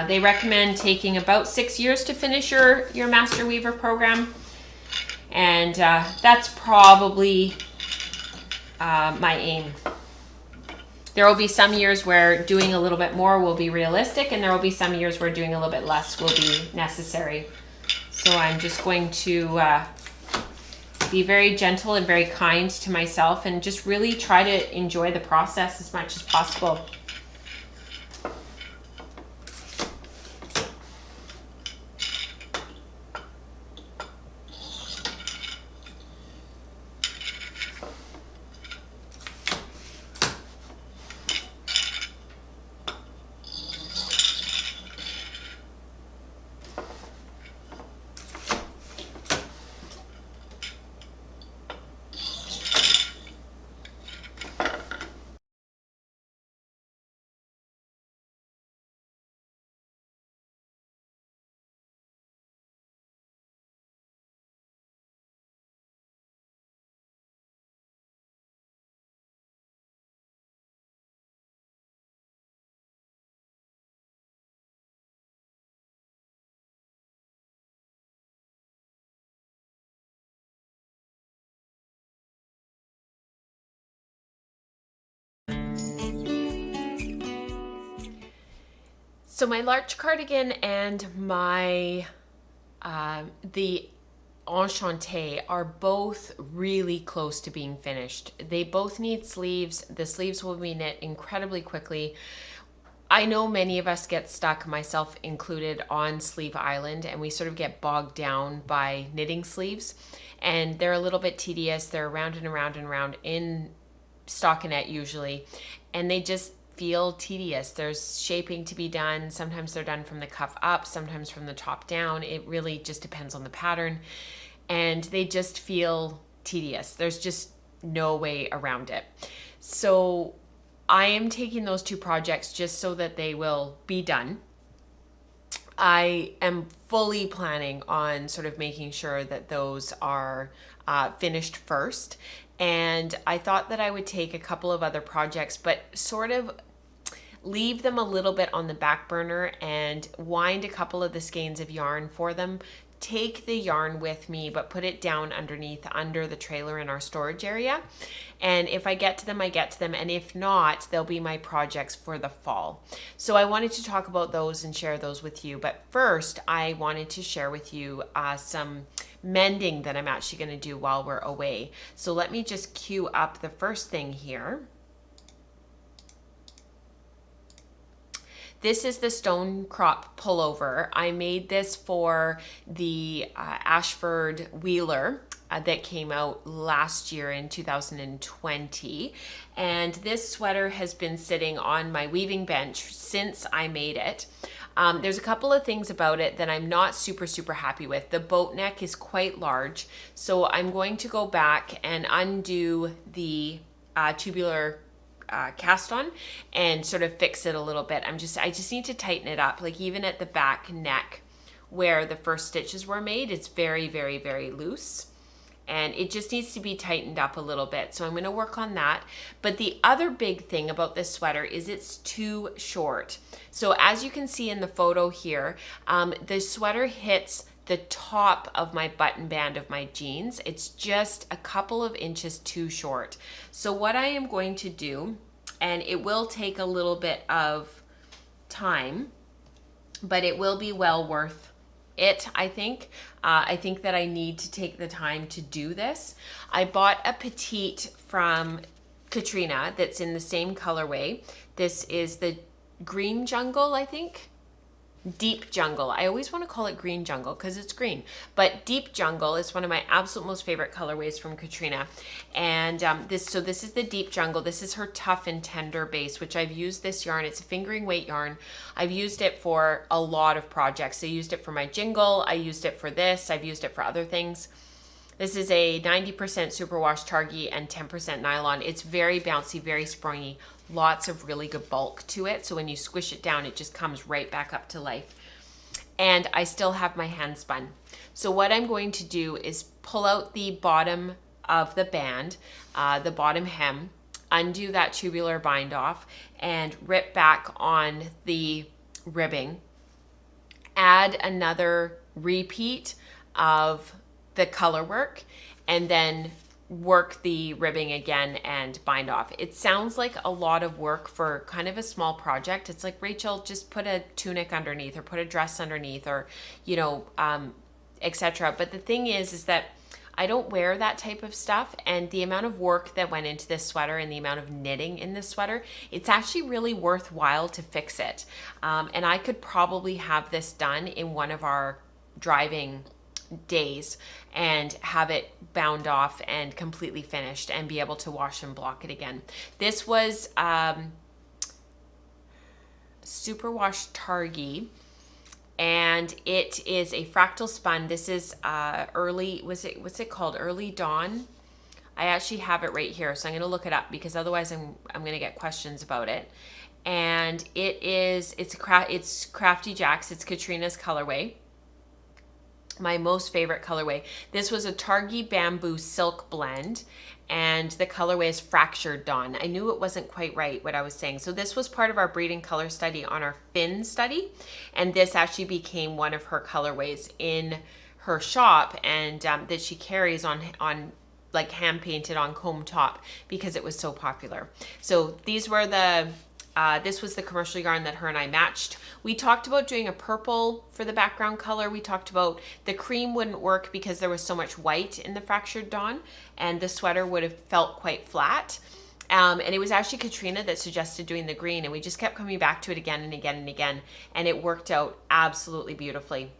They recommend taking about 6 years to finish your Master Weaver program. And that's probably my aim. There will be some years where doing a little bit more will be realistic, and there will be some years where doing a little bit less will be necessary. So I'm just going to be very gentle and very kind to myself and just really try to enjoy the process as much as possible. So my large cardigan and my the Enchanté are both really close to being finished. They both need sleeves. The sleeves will be knit incredibly quickly. I know many of us get stuck, myself included, on Sleeve Island, and we sort of get bogged down by knitting sleeves, and they're a little bit tedious. They're around and around and around in stockinette usually, and they just feel tedious. There's shaping to be done. Sometimes they're done from the cuff up, sometimes from the top down. It really just depends on the pattern, and they just feel tedious. There's just no way around it. So I am taking those two projects just so that they will be done. I am fully planning on sort of making sure that those are finished first. And I thought that I would take a couple of other projects, but sort of leave them a little bit on the back burner and wind a couple of the skeins of yarn for them take the yarn with me, but put it down underneath under the trailer in our storage area. And if I get to them, I get to them. And if not, they'll be my projects for the fall. So I wanted to talk about those and share those with you. But first, I wanted to share with you some mending that I'm actually going to do while we're away. So let me just cue up the first thing here. This is the stone crop pullover. I made this for the Ashford Wheeler that came out last year in 2020. And this sweater has been sitting on my weaving bench since I made it. There's a couple of things about it that I'm not super happy with. The boat neck is quite large, so I'm going to go back and undo the tubular cast on and sort of fix it a little bit. I just need to tighten it up. Like even at the back neck where the first stitches were made, it's very loose. And it just needs to be tightened up a little bit. So I'm going to work on that. But the other big thing about this sweater is it's too short. So as you can see in the photo here, the sweater hits the top of my button band of my jeans. It's just a couple of inches too short. So what I am going to do, and it will take a little bit of time, but it will be well worth it, I think. I think that I need to take the time to do this. I bought a petite from Katrina that's in the same colorway. This is the Green Jungle, I think. Deep Jungle. I always want to call it Green Jungle because it's green, but Deep Jungle is one of my absolute most favorite colorways from Katrina. And this is the Deep Jungle. This is her Tough and Tender base, which I've used this yarn. It's a fingering weight yarn. I've used it for a lot of projects. I used it for my jingle. I used it for this. I've used it for other things. This is a 90% superwash targhee and 10% nylon. It's very bouncy, very springy, lots of really good bulk to it. So when you squish it down, it just comes right back up to life. And I still have my hand spun. So what I'm going to do is pull out the bottom of the band, the bottom hem, undo that tubular bind off, and rip back on the ribbing. Add another repeat of the color work, and then work the ribbing again and bind off. It sounds like a lot of work for kind of a small project. It's like, Rachel, just put a tunic underneath or put a dress underneath, or, you know, etc. But the thing is that I don't wear that type of stuff, and the amount of work that went into this sweater and the amount of knitting in this sweater, it's actually really worthwhile to fix it. And I could probably have this done in one of our driving days and have it bound off and completely finished and be able to wash and block it again. This was superwash targhee, and it is a fractal spun. This is what's it called? Early Dawn. I actually have it right here, so I'm going to look it up because otherwise I'm going to get questions about it. And it's Crafty Jacks. It's Katrina's colorway. My most favorite colorway. This was a targhee bamboo silk blend, and the colorway is Fractured Dawn. I knew it wasn't quite right what I was saying. So this was part of our breeding color study on our fin study, and this actually became one of her colorways in her shop, and that she carries on like hand painted on comb top because it was so popular. So these were the this was the commercial yarn that her and I matched. We talked about doing a purple for the background color. We talked about the cream wouldn't work because there was so much white in the Fractured Dawn, and the sweater would have felt quite flat. And it was actually Katrina that suggested doing the green, and we just kept coming back to it again and again and again, and it worked out absolutely beautifully.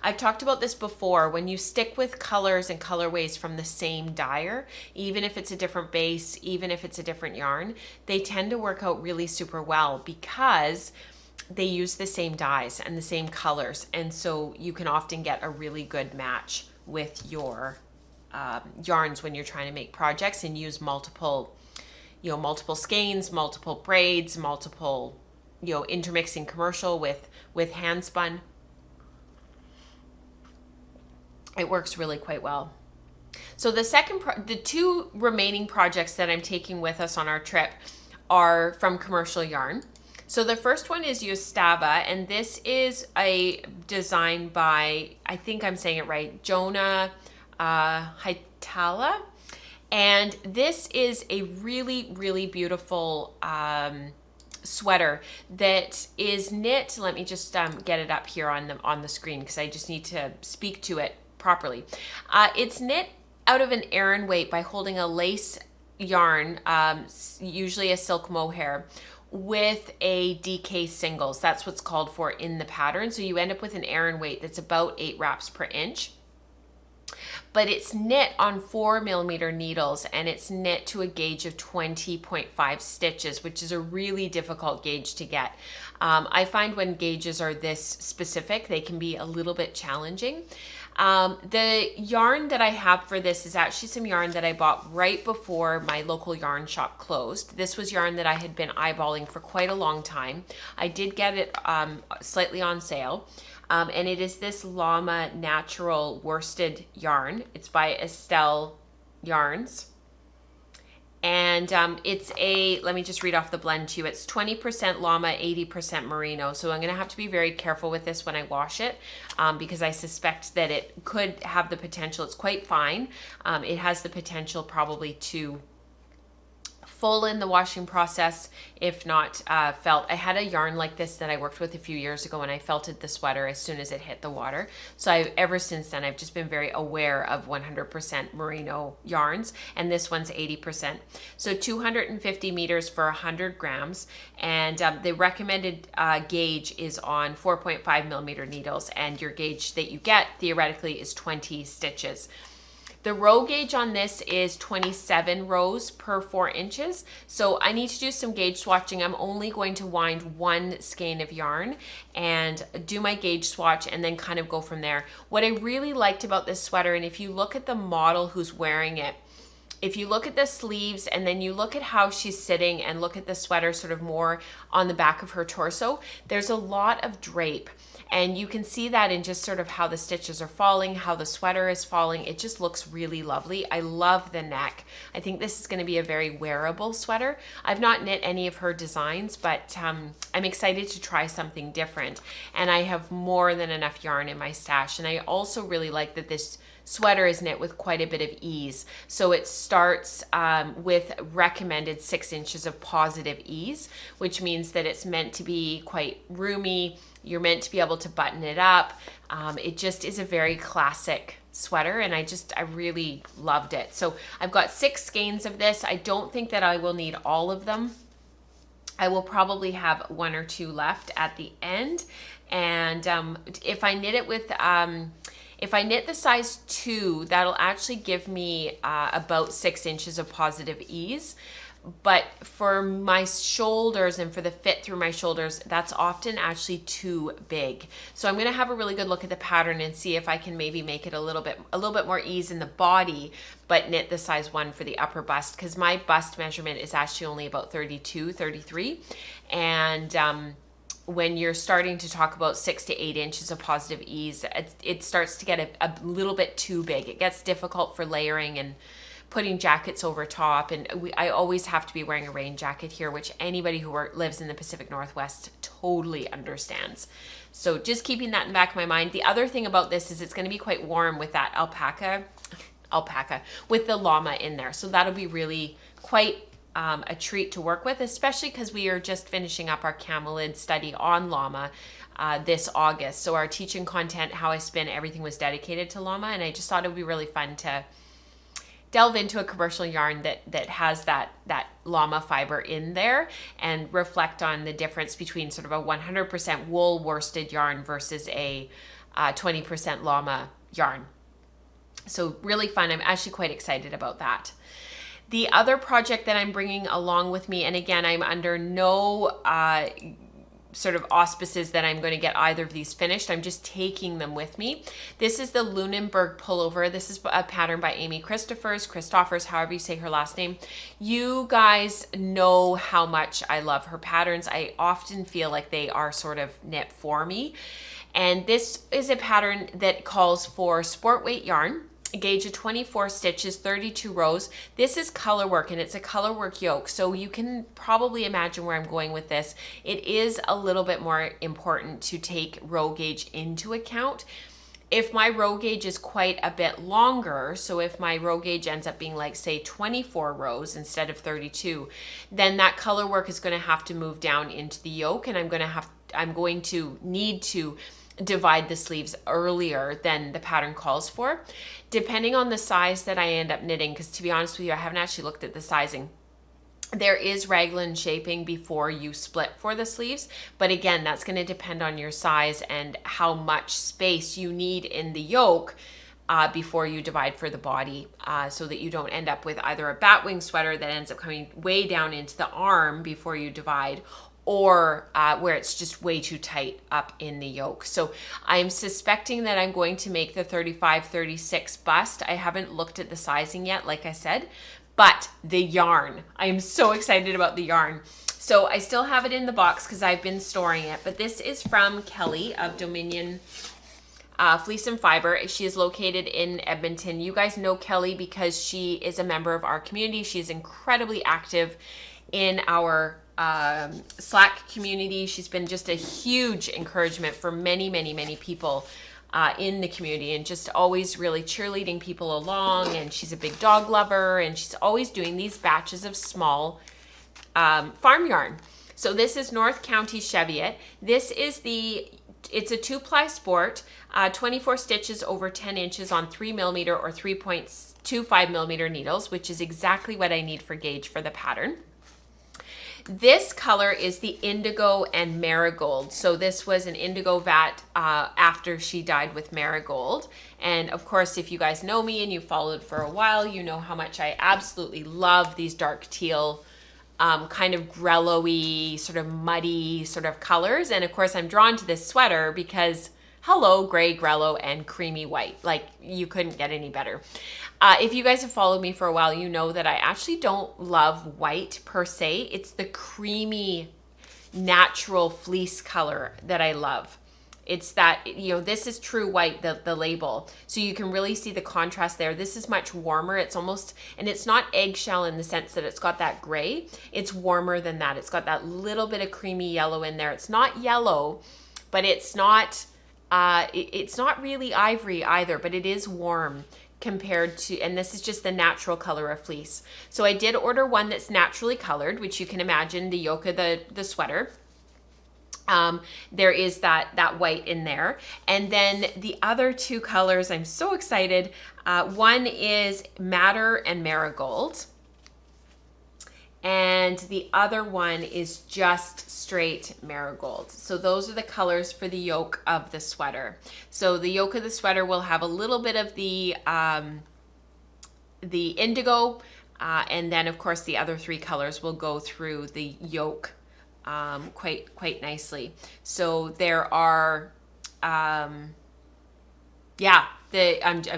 I've talked about this before. When you stick with colors and colorways from the same dyer, even if it's a different base, even if it's a different yarn, they tend to work out really super well because they use the same dyes and the same colors. And so you can often get a really good match with your yarns when you're trying to make projects and use multiple skeins, multiple braids, multiple, intermixing commercial with hand spun. It works really quite well. So the two remaining projects that I'm taking with us on our trip are from commercial yarn. So the first one is Yustava, and this is a design by, I think I'm saying it right, Jonah Haitala. And this is a really, really beautiful sweater that is knit. Let me just get it up here on the screen because I just need to speak to it properly. It's knit out of an Aran weight by holding a lace yarn, usually a silk mohair, with a DK singles. That's what's called for in the pattern. So you end up with an Aran weight that's about 8 wraps per inch. But it's knit on 4mm needles, and it's knit to a gauge of 20.5 stitches, which is a really difficult gauge to get. I find when gauges are this specific, they can be a little bit challenging. The yarn that I have for this is actually some yarn that I bought right before my local yarn shop closed. This was yarn that I had been eyeballing for quite a long time. I did get it slightly on sale. And it is this Llama Natural worsted yarn. It's by Estelle Yarns. And it's let me just read off the blend to you. It's 20% llama, 80% merino. So I'm going to have to be very careful with this when I wash it because I suspect that it could have the potential. It's quite fine. It has the potential probably to full in the washing process, if not felt. I had a yarn like this that I worked with a few years ago, and I felted the sweater as soon as it hit the water. So ever since then, I've just been very aware of 100% merino yarns, and this one's 80%. So 250 meters for 100 grams, and the recommended gauge is on 4.5mm needles, and your gauge that you get theoretically is 20 stitches. The row gauge on this is 27 rows per 4 inches. So I need to do some gauge swatching. I'm only going to wind one skein of yarn and do my gauge swatch and then kind of go from there. What I really liked about this sweater, and if you look at the model who's wearing it, if you look at the sleeves and then you look at how she's sitting and look at the sweater sort of more on the back of her torso, there's a lot of drape. And you can see that in just sort of how the stitches are falling, how the sweater is falling. It just looks really lovely. I love the neck. I think this is going to be a very wearable sweater. I've not knit any of her designs, but I'm excited to try something different. And I have more than enough yarn in my stash. And I also really like that this sweater is knit with quite a bit of ease. So it starts with recommended 6 inches of positive ease, which means that it's meant to be quite roomy. You're meant to be able to button it up. It just is a very classic sweater, and I really loved it. So I've got 6 skeins of this. I don't think that I will need all of them. I will probably have 1 or 2 left at the end. And if I knit it with if I knit the size 2, that'll actually give me about 6 inches of positive ease. But for my shoulders and for the fit through my shoulders, that's often actually too big. So I'm going to have a really good look at the pattern and see if I can maybe make it a little bit more ease in the body, but knit the size 1 for the upper bust, because my bust measurement is actually only about 32, 33. And when you're starting to talk about 6 to 8 inches of positive ease, it starts to get a little bit too big. It gets difficult for layering and putting jackets over top, and I always have to be wearing a rain jacket here, which anybody who lives in the Pacific Northwest totally understands. So just keeping that in the back of my mind. The other thing about this is it's going to be quite warm with that alpaca with the llama in there. So that'll be really quite a treat to work with, especially because we are just finishing up our camelid study on llama this August. So our teaching content, how I spin, everything was dedicated to llama, and I just thought it would be really fun to delve into a commercial yarn that has that llama fiber in there and reflect on the difference between sort of a 100% wool worsted yarn versus a 20% llama yarn. So really fun. I'm actually quite excited about that. The other project that I'm bringing along with me, and again, I'm under no sort of auspices that I'm going to get either of these finished. I'm just taking them with me. This is the Lunenburg pullover. This is a pattern by Amy Christoffers, however you say her last name. You guys know how much I love her patterns. I often feel like they are sort of knit for me. And this is a pattern that calls for sport weight yarn. gauge of 24 stitches, 32 rows. This is color work, and it's a color work yoke, so you can probably imagine where I'm going with this. It is a little bit more important to take row gauge into account. If my row gauge is quite a bit longer, so if my row gauge ends up being like, say, 24 rows instead of 32, then that color work is going to have to move down into the yoke, and I'm going to need to divide the sleeves earlier than the pattern calls for, depending on the size that I end up knitting, because to be honest with you, I haven't actually looked at the sizing. There is raglan shaping before you split for the sleeves, but again, that's going to depend on your size and how much space you need in the yoke before you divide for the body, so that you don't end up with either a batwing sweater that ends up coming way down into the arm before you divide, or where it's just way too tight up in the yoke. So I'm suspecting that I'm going to make the 35-36 bust. I haven't looked at the sizing yet, like I said, but the yarn, I am so excited about the yarn. So I still have it in the box because I've been storing it, but this is from Kelly of Dominion Fleece and Fiber. She is located in Edmonton. You guys know Kelly because she is a member of our community. She is incredibly active in our Slack community. She's been just a huge encouragement for many, many, many people in the community, and just always really cheerleading people along. And she's a big dog lover, and she's always doing these batches of small farm yarn. So this is North County Cheviot. This is it's a 2-ply sport, 24 stitches over 10 inches on 3mm or 3.25mm needles, which is exactly what I need for gauge for the pattern. This color is the indigo and marigold. So this was an indigo vat after she died with marigold. And of course, if you guys know me and you followed for a while, you know how much I absolutely love these dark teal, kind of grello-y, sort of muddy sort of colors. And of course, I'm drawn to this sweater because hello, gray, grello, and creamy white. Like, you couldn't get any better. If you guys have followed me for a while, you know that I actually don't love white per se. It's the creamy, natural fleece color that I love. It's that, this is true white, the label. So you can really see the contrast there. This is much warmer. It's almost, and it's not eggshell in the sense that it's got that gray. It's warmer than that. It's got that little bit of creamy yellow in there. It's not yellow, but it's not really ivory either, but it is warm compared to, and this is just the natural color of fleece. So I did order one that's naturally colored, which you can imagine the yoke of the sweater. There is that white in there. And then the other two colors, I'm so excited. One is Madder and Marigold. And the other one is just straight marigold. So those are the colors for the yoke of the sweater. So the yoke of the sweater will have a little bit of the indigo, and then of course the other three colors will go through the yoke quite nicely. So there are, I'm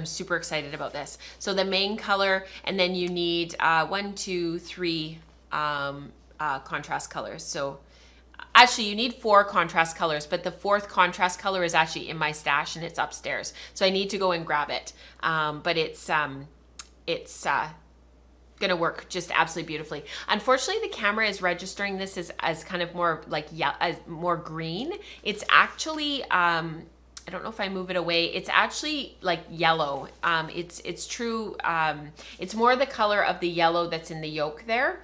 super excited about this. So the main color, and then you need 1, 2, 3 contrast colors. So actually you need 4 contrast colors, but the 4th contrast color is actually in my stash and it's upstairs. So I need to go and grab it. But it's gonna work just absolutely beautifully. Unfortunately, the camera is registering this as kind of more like more green. It's actually, I don't know if I move it away, it's actually like yellow. It's true, it's more the color of the yellow that's in the yoke there.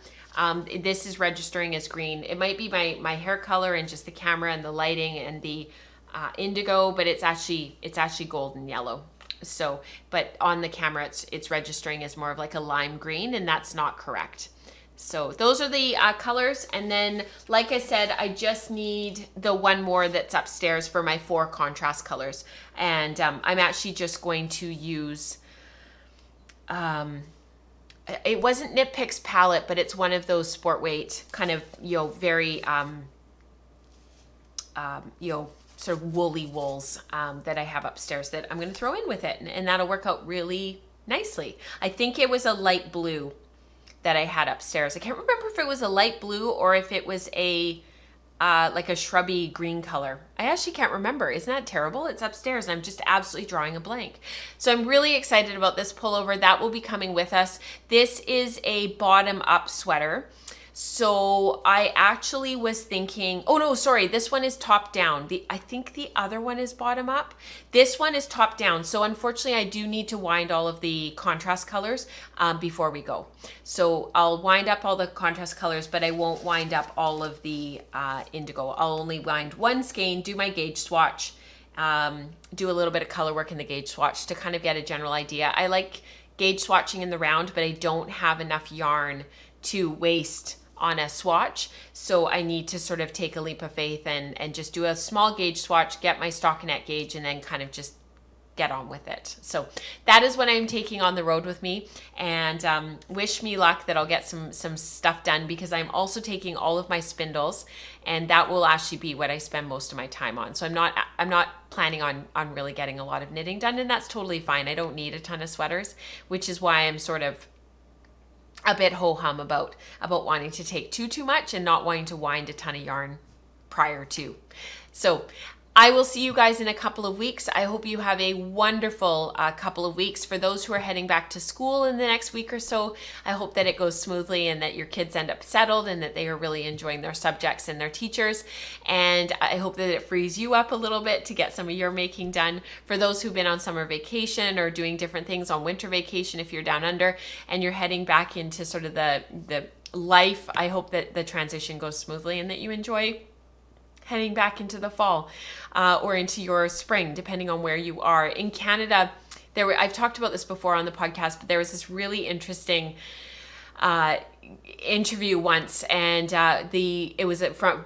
This is registering as green. It might be my hair color and just the camera and the lighting and the indigo, but it's actually golden yellow. So, but on the camera, it's registering as more of like a lime green, and that's not correct. So those are the colors. And then, like I said, I just need the one more that's upstairs for my 4 contrast colors. And I'm actually just going to use, it wasn't Knit Picks palette, but it's one of those sport weight kind of, very, sort of woolly wools that I have upstairs that I'm going to throw in with it, and that'll work out really nicely. I think it was a light blue that I had upstairs. I can't remember if it was a light blue or if it was a like a shrubby green color. I actually can't remember. Isn't that terrible? It's upstairs and I'm just absolutely drawing a blank. So I'm really excited about this pullover. That will be coming with us. This is a bottom up sweater. So I actually was thinking, oh no, sorry, this one is top down. I think the other one is bottom up. This one is top down. So unfortunately I do need to wind all of the contrast colors before we go. So I'll wind up all the contrast colors, but I won't wind up all of the indigo. I'll only wind one skein, do my gauge swatch, do a little bit of color work in the gauge swatch to kind of get a general idea. I like gauge swatching in the round, but I don't have enough yarn to waste on a swatch. So I need to sort of take a leap of faith and just do a small gauge swatch, get my stockinette gauge, and then kind of just get on with it. So that is what I'm taking on the road with me, and wish me luck that I'll get some stuff done, because I'm also taking all of my spindles, and that will actually be what I spend most of my time on. So I'm not planning on really getting a lot of knitting done, and that's totally fine. I don't need a ton of sweaters, which is why I'm sort of a bit ho-hum about wanting to take too much and not wanting to wind a ton of yarn prior to. So I will see you guys in a couple of weeks. I hope you have a wonderful couple of weeks. For those who are heading back to school in the next week or so, I hope that it goes smoothly and that your kids end up settled and that they are really enjoying their subjects and their teachers. And I hope that it frees you up a little bit to get some of your making done. For those who've been on summer vacation or doing different things on winter vacation, if you're down under and you're heading back into sort of the life, I hope that the transition goes smoothly and that you enjoy heading back into the fall or into your spring, depending on where you are. In Canada, I've talked about this before on the podcast, but there was this really interesting interview once, and it was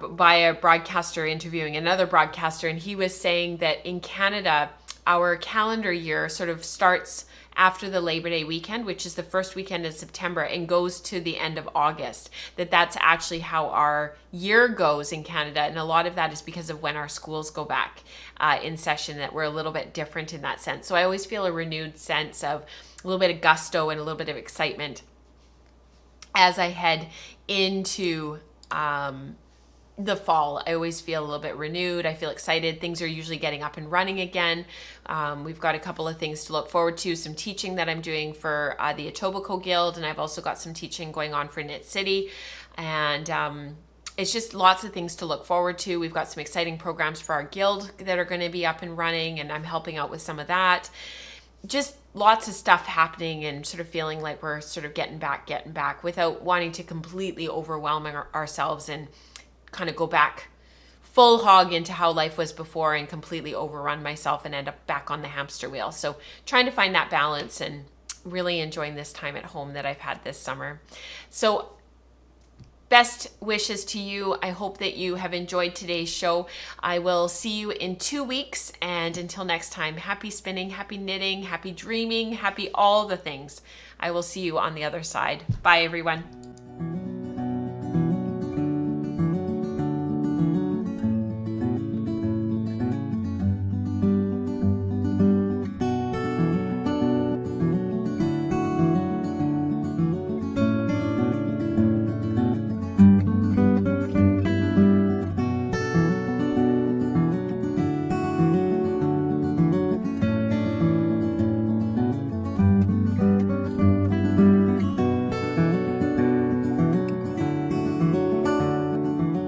by a broadcaster interviewing another broadcaster, and he was saying that in Canada, our calendar year sort of starts after the Labor Day weekend, which is the first weekend in September, and goes to the end of August. That's actually how our year goes in Canada, and a lot of that is because of when our schools go back in session, that we're a little bit different in that sense. So I always feel a renewed sense of a little bit of gusto and a little bit of excitement as I head into the fall. I always feel a little bit renewed. I feel excited. Things are usually getting up and running again. We've got a couple of things to look forward to, some teaching that I'm doing for the Etobicoke Guild, and I've also got some teaching going on for Knit City, and it's just lots of things to look forward to. We've got some exciting programs for our guild that are going to be up and running, and I'm helping out with some of that. Just lots of stuff happening, and sort of feeling like we're sort of getting back without wanting to completely overwhelm ourselves and kind of go back full hog into how life was before and completely overrun myself and end up back on the hamster wheel. So trying to find that balance and really enjoying this time at home that I've had this summer. So best wishes to you. I hope that you have enjoyed today's show. I will see you in 2 weeks, and until next time, happy spinning, happy knitting, happy dreaming, happy all the things. I will see you on the other side. Bye, everyone.